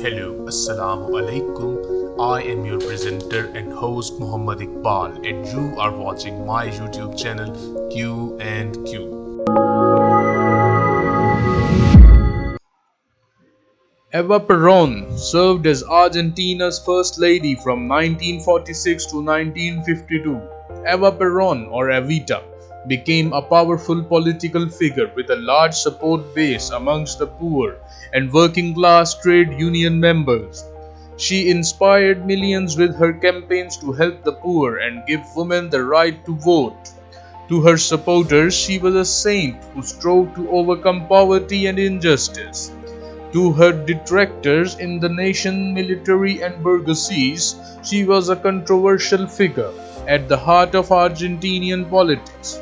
Hello, Assalamu alaikum. I am your presenter and host Muhammad Iqbal, and you are watching my YouTube channel Q and Q. Eva Peron served as Argentina's first lady from 1946 to 1952. Eva Peron, or EVITA, became a powerful political figure with a large support base amongst the poor and working-class trade union members. She inspired millions with her campaigns to help the poor and give women the right to vote. To her supporters, she was a saint who strove to overcome poverty and injustice. To her detractors in the nation, military and bourgeoisies, she was a controversial figure at the heart of Argentinian politics.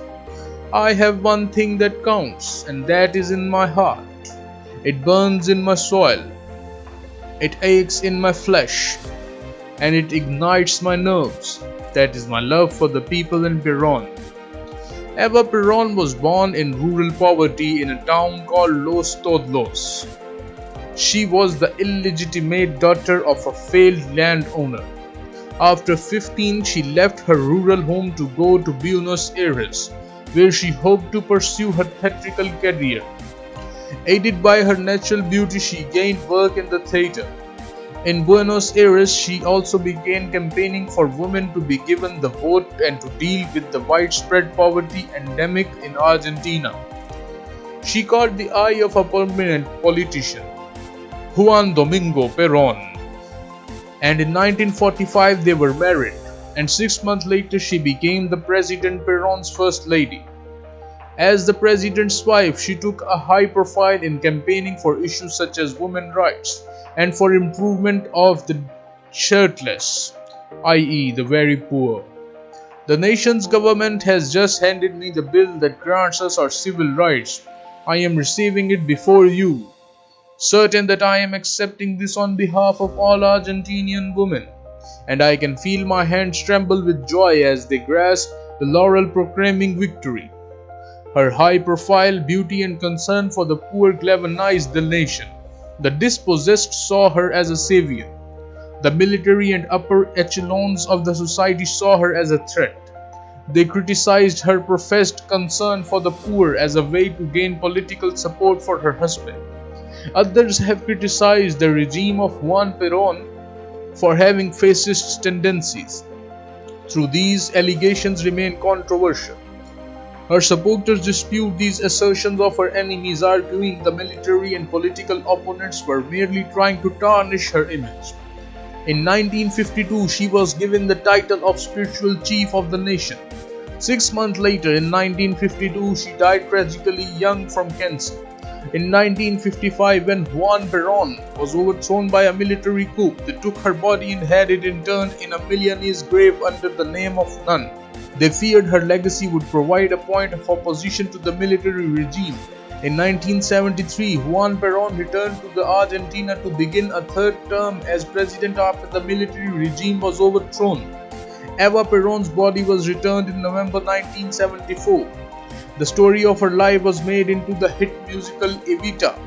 I have one thing that counts, and that is in my heart. It burns in my soil. It aches in my flesh, and it ignites my nerves. That is my love for the people in Peron. Eva Peron was born in rural poverty in a town called Los TLODOS. She was the illegitimate daughter of a failed landowner. After 15, she left her rural home to go to Buenos Aires, where she hoped to pursue her theatrical career. Aided by her natural beauty, she gained work in the theater. In Buenos Aires, she also began campaigning for women to be given the vote and to deal with the widespread poverty endemic in Argentina. She caught the eye of a prominent politician, Juan Domingo Peron, and in 1945 they were married, and 6 months later she became the President Peron's first lady. As the president's wife, she took a high profile in campaigning for issues such as women's rights and for improvement of the shirtless, i.e. the very poor. The nation's government has just handed me the bill that grants us our civil rights. I am receiving it before you, certain that I am accepting this on behalf of all Argentinian women, and I can feel my hands tremble with joy as they grasp the laurel proclaiming victory. Her high-profile beauty and concern for the poor galvanized the nation. The dispossessed saw her as a savior. The military and upper echelons of the society saw her as a threat. They criticized her professed concern for the poor as a way to gain political support for her husband. Others have criticized the regime of Juan Peron for having fascist tendencies. Though these allegations remain controversial, her supporters dispute these assertions of her enemies, arguing the military and political opponents were merely trying to tarnish her image. In 1952, she was given the title of spiritual chief of the nation. 6 months later, in 1952, she died tragically young from cancer. In 1955, when Juan Peron was overthrown by a military coup, they took her body and had it interned in a Milanese grave under the name of nun. They feared her legacy would provide a point of opposition to the military regime. In 1973, Juan Peron returned to the Argentina to begin a third term as president after the military regime was overthrown. Eva Peron's body was returned in November 1974. The story of her life was made into the hit musical EVITA,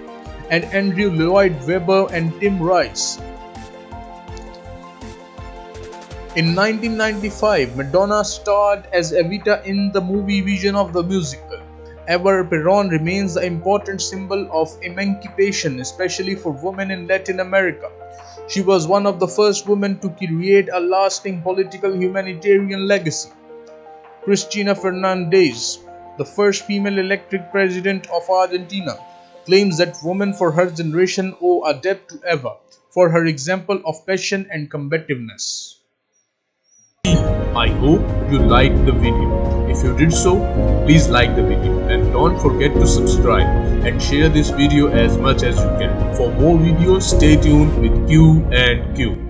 and Andrew Lloyd Webber and Tim Rice. In 1995, Madonna starred as Evita in the movie version of the musical. Eva Peron remains the important symbol of emancipation, especially for women in Latin America. She was one of the first women to create a lasting political humanitarian legacy. Cristina Fernandez, the first female elected president of Argentina, claims that women for her generation owe a debt to Eva for her example of passion and combativeness. I hope you liked the video. If you did so, please like the video and don't forget to subscribe and share this video as much as you can. For more videos, stay tuned with Q and Q.